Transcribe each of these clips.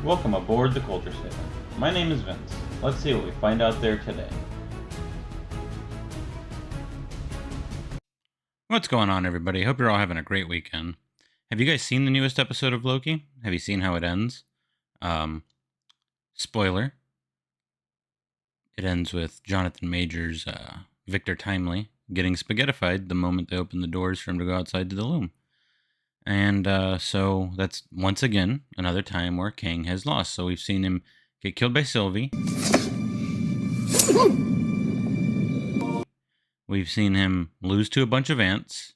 Welcome aboard the Culture Station. My name is Vince. Let's see what we find out there today. What's going on, everybody? Hope you're all having a great weekend. Have you guys seen the newest episode of Loki? Have you seen how it ends? Spoiler. It ends with Johnathan Majors, Victor Timely, getting spaghettified the moment they open the doors for him to go outside to the loom. And so that's once again another time where Kang has lost. So we've seen him get killed by Sylvie. We've seen him lose to a bunch of ants.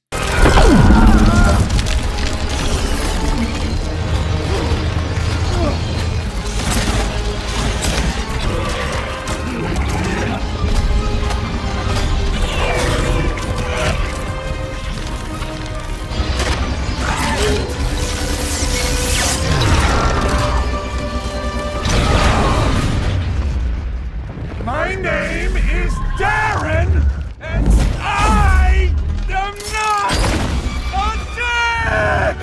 My name is Darren, and I am not a dick!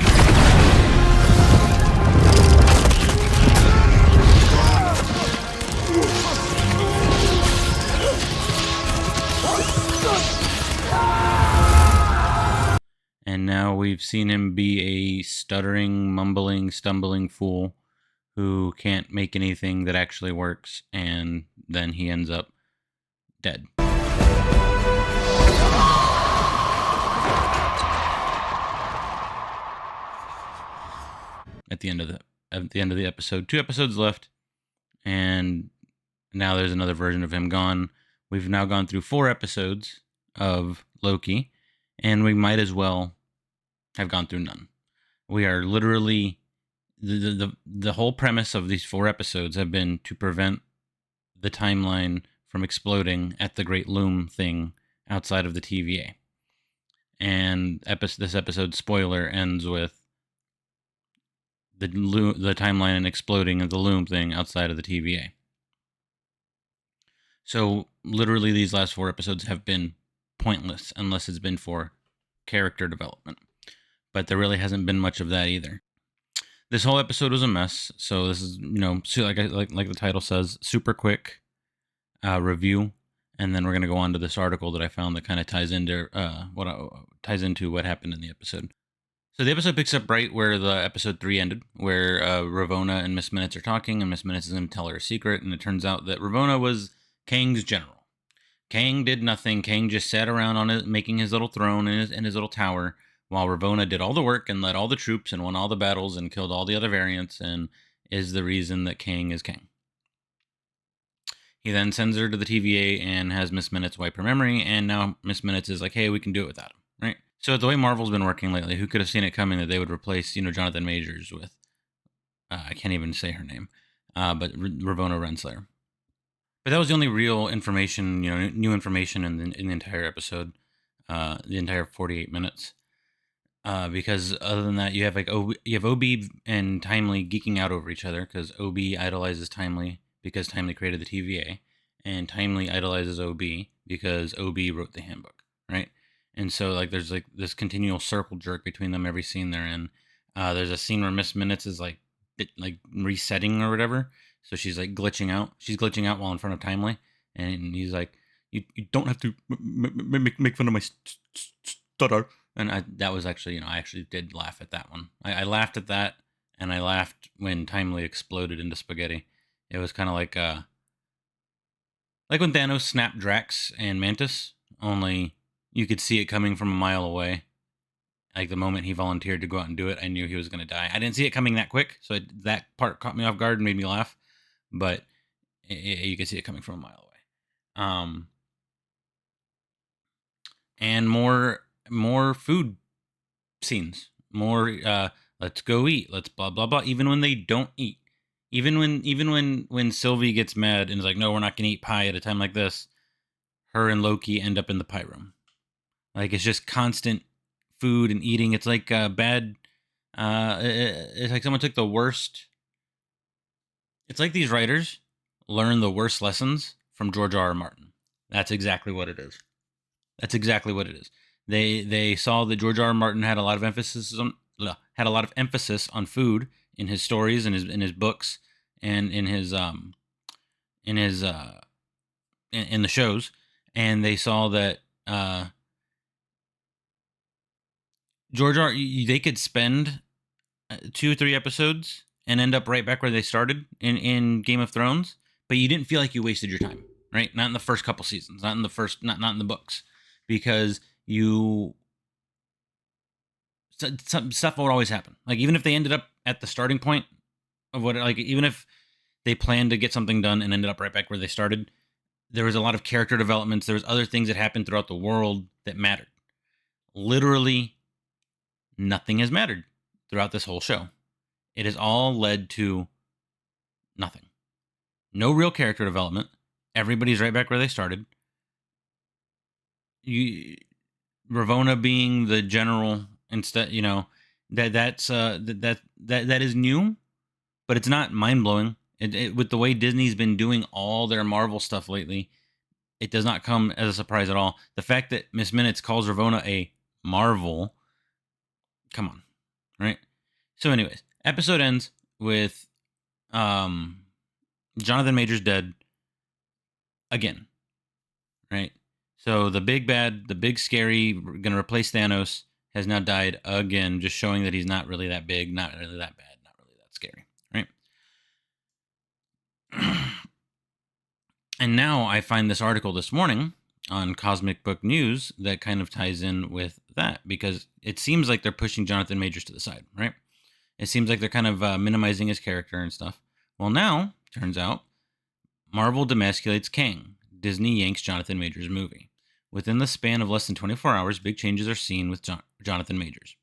And now we've seen him be a stuttering, mumbling, stumbling fool who can't make anything that actually works, and then he ends up dead. At the end of the episode, 2 episodes left, and now there's another version of him gone. We've now gone through 4 episodes of Loki, and we might as well have gone through none. We are literally the whole premise of these 4 episodes have been to prevent the timeline from exploding at the Great Loom thing outside of the TVA. And this episode, spoiler, ends with the timeline exploding at the Loom thing outside of the TVA. So literally these last 4 episodes have been pointless unless it's been for character development. But there really hasn't been much of that either. This whole episode was a mess. So this is, like the title says, super quick review, and then we're gonna go on to this article that I found that kind of ties into what happened in the episode. So the episode picks up right where the episode 3 ended, where Ravonna and Miss Minutes are talking, and Miss Minutes is gonna tell her a secret, and it turns out that Ravonna was Kang's general. Kang did nothing. Kang just sat around on it, making his little throne in his little tower, while Ravonna did all the work and led all the troops and won all the battles and killed all the other variants and is the reason that Kang is Kang. He then sends her to the TVA and has Miss Minutes wipe her memory, and now Miss Minutes is like, hey, we can do it without him, right? So the way Marvel's been working lately, who could have seen it coming that they would replace, Johnathan Majors with, I can't even say her name, but Ravonna Renslayer. But that was the only real information, new information in the entire episode, the entire 48 minutes. Because other than that, you have OB and Timely geeking out over each other because OB idolizes Timely because Timely created the TVA, and Timely idolizes OB because OB wrote the handbook, right? And so there's this continual circle jerk between them every scene they're in. There's a scene where Miss Minutes is like resetting or whatever, so she's glitching out. She's glitching out while in front of Timely, and he's like, "You don't have to make fun of my stutter." And that was actually, I actually did laugh at that one. I laughed at that, and I laughed when Timely exploded into spaghetti. It was kind of like when Thanos snapped Drax and Mantis, only you could see it coming from a mile away. Like the moment he volunteered to go out and do it, I knew he was going to die. I didn't see it coming that quick, so that part caught me off guard and made me laugh. But you could see it coming from a mile away. And more food scenes, more let's go eat, let's blah blah blah, even when they don't eat, even when Sylvie gets mad and is like, no, we're not gonna eat pie at a time like this, her and Loki end up in the pie room. It's just constant food and eating. It's like bad it's like someone took the worst. It's like these writers learn the worst lessons from George R.R. Martin. That's exactly what it is. They saw that George R.R. Martin had a lot of emphasis on food in his stories and in his books, and in the shows, and they saw that they could spend 2 or 3 episodes and end up right back where they started in Game of Thrones, but you didn't feel like you wasted your time, right? Not in the first couple seasons, not in the books, because some stuff would always happen. Like, even if they ended up at the starting point of even if they planned to get something done and ended up right back where they started, there was a lot of character developments. There was other things that happened throughout the world that mattered. Literally nothing has mattered throughout this whole show. It has all led to nothing. No real character development. Everybody's right back where they started. Ravonna being the general instead, that is new, but it's not mind blowing. With the way Disney's been doing all their Marvel stuff lately, it does not come as a surprise at all. The fact that Miss Minutes calls Ravonna a Marvel, come on, right? So, anyways, episode ends with Johnathan Majors dead again, right? So the big bad, the big scary, gonna replace Thanos, has now died again, just showing that he's not really that big, not really that bad, not really that scary, right? And now I find this article this morning on Cosmic Book News that kind of ties in with that, because it seems like they're pushing Johnathan Majors to the side, right? It seems like they're kind of minimizing his character and stuff. Well, now, turns out, Marvel demasculates Kang. Disney yanks Johnathan Majors' movie. Within the span of less than 24 hours, big changes are seen with Johnathan Majors.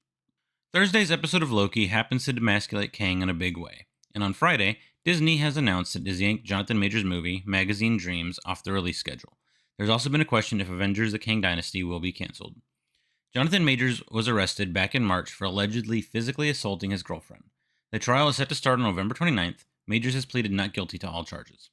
Thursday's episode of Loki happens to demasculate Kang in a big way. And on Friday, Disney has announced it has yanked Johnathan Majors' movie, Magazine Dreams, off the release schedule. There's also been a question if Avengers The Kang Dynasty will be cancelled. Johnathan Majors was arrested back in March for allegedly physically assaulting his girlfriend. The trial is set to start on November 29th. Majors has pleaded not guilty to all charges.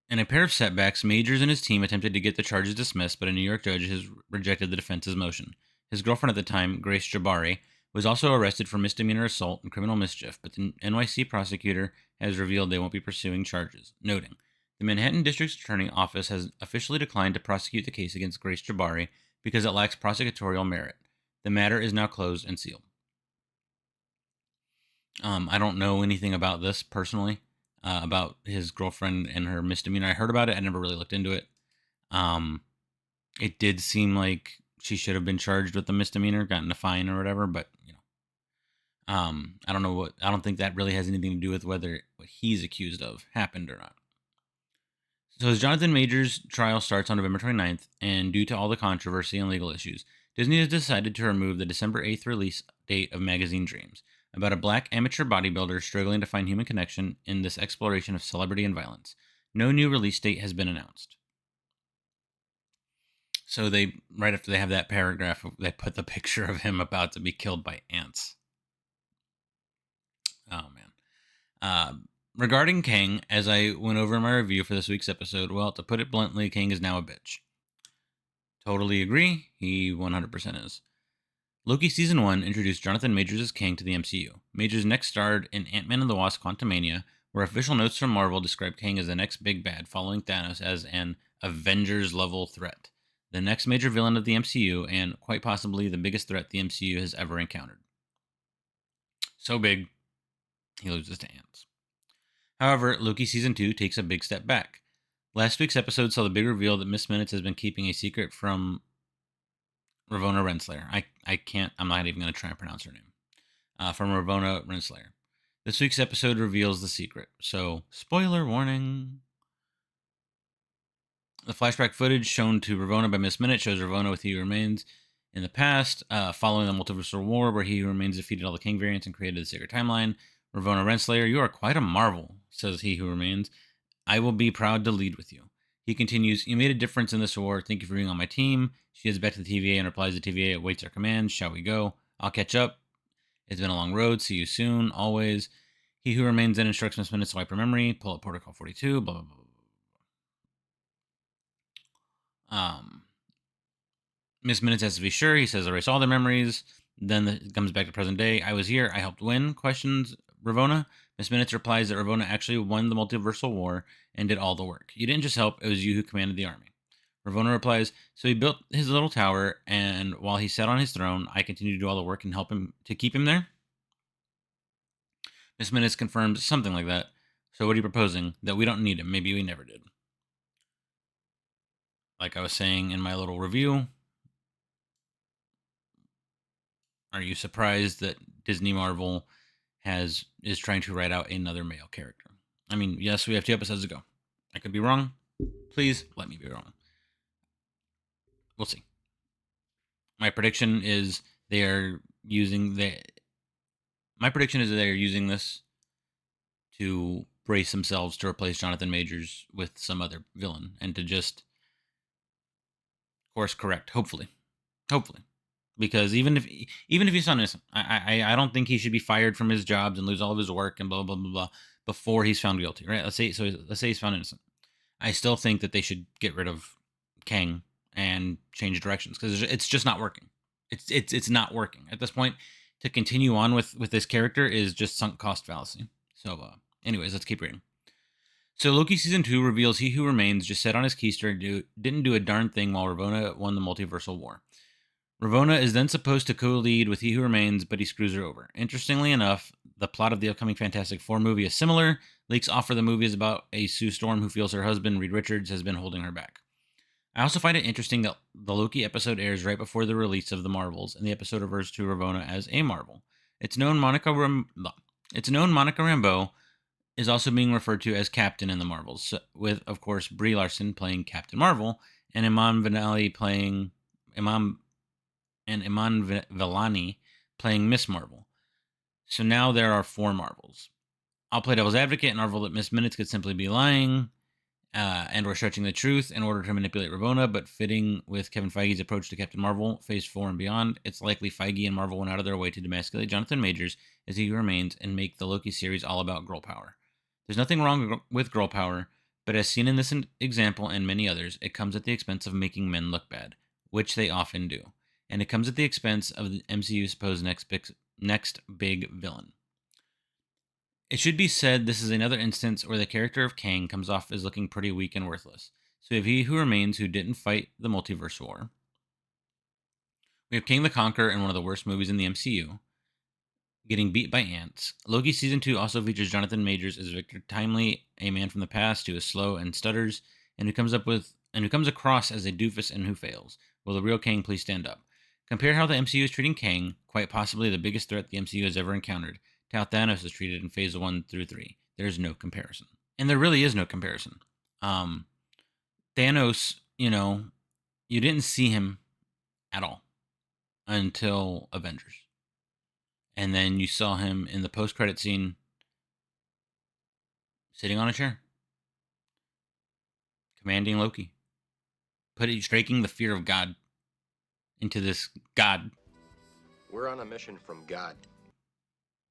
In a pair of setbacks, Majors and his team attempted to get the charges dismissed, but a New York judge has rejected the defense's motion. His girlfriend at the time, Grace Jabari, was also arrested for misdemeanor assault and criminal mischief, but the NYC prosecutor has revealed they won't be pursuing charges, noting, the Manhattan District Attorney's Office has officially declined to prosecute the case against Grace Jabari because it lacks prosecutorial merit. The matter is now closed and sealed. I don't know anything about this personally. About his girlfriend and her misdemeanor. I heard about it. I never really looked into it. It did seem like she should have been charged with the misdemeanor, gotten a fine or whatever, but I don't know I don't think that really has anything to do with whether what he's accused of happened or not. So as Johnathan Majors' trial starts on November 29th, and due to all the controversy and legal issues, Disney has decided to remove the December 8th release date of Magazine Dreams, about a black amateur bodybuilder struggling to find human connection in this exploration of celebrity and violence. No new release date has been announced. So they, right after they have that paragraph, they put the picture of him about to be killed by ants. Oh, man. Regarding Kang, as I went over in my review for this week's episode, well, to put it bluntly, Kang is now a bitch. Totally agree. He 100% is. Loki Season 1 introduced Johnathan Majors as Kang to the MCU. Majors next starred in Ant-Man and the Wasp: Quantumania, where official notes from Marvel described Kang as the next big bad, following Thanos as an Avengers-level threat, the next major villain of the MCU, and quite possibly the biggest threat the MCU has ever encountered. So big, he loses to ants. However, Loki Season 2 takes a big step back. Last week's episode saw the big reveal that Miss Minutes has been keeping a secret from Ravonna Renslayer. I'm not even going to try and pronounce her name. From Ravonna Renslayer. This week's episode reveals the secret. So, spoiler warning. The flashback footage shown to Ravonna by Miss Minute shows Ravonna with He Who Remains in the past, following the Multiversal War, where He Who Remains defeated all the Kang variants and created the Sacred Timeline. Ravonna Renslayer, you are quite a marvel, says He Who Remains. I will be proud to lead with you. He continues, you made a difference in this war. Thank you for being on my team. She heads back to the TVA and replies to TVA awaits our commands. Shall we go? I'll catch up. It's been a long road. See you soon. Always. He Who Remains then instructs Miss Minutes to wipe her memory. Pull up Protocol 42. Blah, blah, blah, blah. Miss Minutes has to be sure. He says erase all their memories. Then it comes back to present day. I was here. I helped win, questions Ravonna. Miss Minutes replies that Ravonna actually won the multiversal war and did all the work. You didn't just help, it was you who commanded the army. Ravonna replies, so he built his little tower, and while he sat on his throne, I continued to do all the work and help him to keep him there? Miss Minutes confirms something like that. So what are you proposing? That we don't need him. Maybe we never did. Like I was saying in my little review, are you surprised that Disney Marvel is trying to write out another male character? I mean, yes, we have 2 episodes to go. I could be wrong. Please let me be wrong. We'll see. My prediction is they are using this to brace themselves to replace Johnathan Majors with some other villain and to just course correct. Hopefully, because even if he's not innocent, I don't think he should be fired from his jobs and lose all of his work and blah blah blah blah before he's found guilty. Right? Let's say he's found innocent. I still think that they should get rid of Kang and change directions because it's just not working. It's not working at this point. To continue on with this character is just sunk cost fallacy. So, anyways, let's keep reading. So Loki season 2 reveals he who remains just sat on his keister and didn't do a darn thing while Ravonna won the multiversal war. Ravonna is then supposed to co-lead with He Who Remains, but he screws her over. Interestingly enough, the plot of the upcoming Fantastic Four movie is similar. Leaks offer the movie is about a Sue Storm who feels her husband, Reed Richards, has been holding her back. I also find it interesting that the Loki episode airs right before the release of the Marvels, and the episode refers to Ravonna as a Marvel. It's known Monica Rambeau is also being referred to as Captain in the Marvels, with, of course, Brie Larson playing Captain Marvel, and Iman Vellani playing Miss Marvel. So now there are 4 Marvels. I'll play devil's advocate and marvel that Miss Minutes could simply be lying and or stretching the truth in order to manipulate Ravonna, but fitting with Kevin Feige's approach to Captain Marvel, Phase 4 and beyond, it's likely Feige and Marvel went out of their way to demasculate Johnathan Majors as He Who Remains and make the Loki series all about girl power. There's nothing wrong with girl power, but as seen in this example and many others, it comes at the expense of making men look bad, which they often do. And it comes at the expense of the MCU's supposed next big villain. It should be said this is another instance where the character of Kang comes off as looking pretty weak and worthless. So we have He Who Remains, who didn't fight the multiverse war. We have King the Conqueror in one of the worst movies in the MCU, getting beat by ants. Loki season 2 also features Johnathan Majors as Victor Timely, a man from the past who is slow and stutters, and who comes across as a doofus and who fails. Will the real Kang please stand up? Compare how the MCU is treating Kang, quite possibly the biggest threat the MCU has ever encountered, to how Thanos is treated in Phase 1 through 3. There's no comparison. And there really is no comparison. Thanos, you didn't see him at all until Avengers. And then you saw him in the post-credit scene sitting on a chair, commanding Loki, striking the fear of God into this God. We're on a mission from God,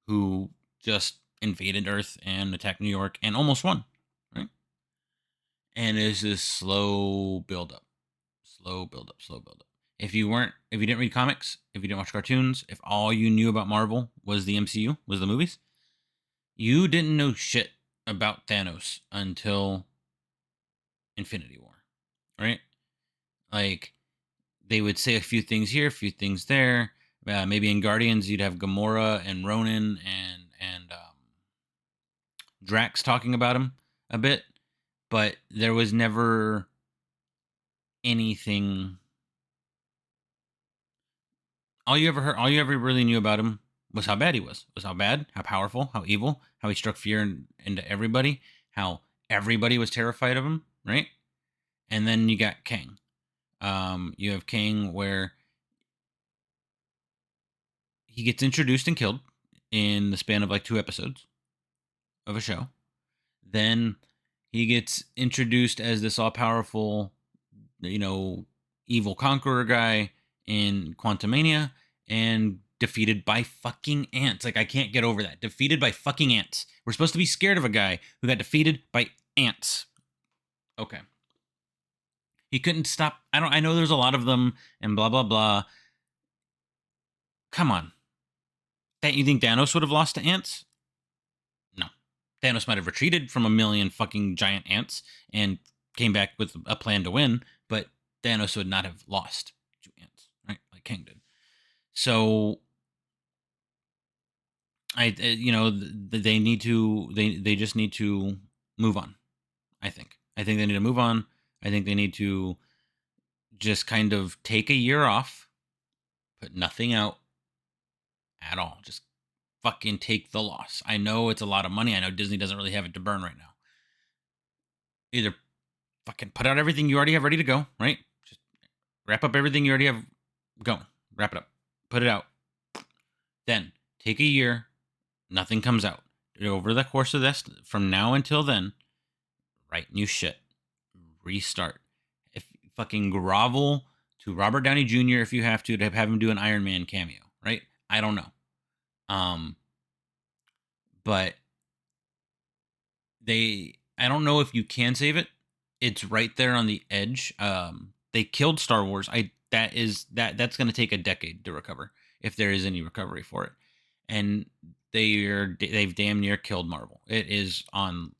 who just invaded Earth and attacked New York and almost won, right? And it's this slow build up. If you didn't read comics, if you didn't watch cartoons, if all you knew about Marvel was the MCU, was the movies, you didn't know shit about Thanos until Infinity War, right? Like, they would say a few things here, a few things there. Maybe in Guardians, you'd have Gamora and Ronan and Drax talking about him a bit, but there was never anything. All you ever really knew about him was how bad he was how bad, how powerful, how evil, how he struck fear into everybody, how everybody was terrified of him, right? And then you got Kang. You have Kang where he gets introduced and killed in the span of like 2 episodes of a show. Then he gets introduced as this all-powerful, evil conqueror guy in Quantumania and defeated by fucking ants. Like, I can't get over that. Defeated by fucking ants. We're supposed to be scared of a guy who got defeated by ants. Okay. He couldn't stop. I know there's a lot of them and blah, blah, blah. Come on. That you think Thanos would have lost to ants? No. Thanos might have retreated from a million fucking giant ants and came back with a plan to win, but Thanos would not have lost to ants, right? Like King did. So they need to they just need to move on. I think they need to move on. I think they need to just kind of take a year off, put nothing out at all. Just fucking take the loss. I know it's a lot of money. I know Disney doesn't really have it to burn right now. Either fucking put out everything you already have ready to go, right? Just wrap up everything you already have going. Wrap it up. Put it out. Then take a year. Nothing comes out. Over the course of this, from now until then, write new shit. Restart. If fucking grovel to Robert Downey Jr. if you have to have him do an Iron Man cameo, right? I don't know. But I don't know if you can save it. It's right there on the edge. They killed Star Wars. That's going to take a decade to recover if there is any recovery for it. And they've damn near killed Marvel. It is on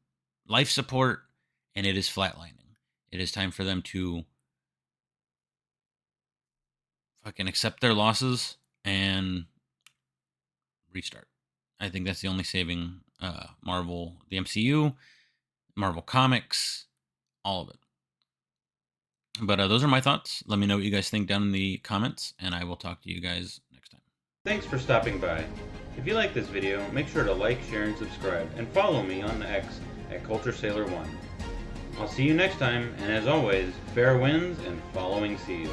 life support and it is flatlining. It is time for them to fucking accept their losses and restart. I think that's the only saving Marvel, the MCU, Marvel Comics, all of it. But those are my thoughts. Let me know what you guys think down in the comments, and I will talk to you guys next time. Thanks for stopping by. If you like this video, make sure to like, share, and subscribe, and follow me on the X at CultureSailor1. I'll see you next time, and as always, fair winds and following seas.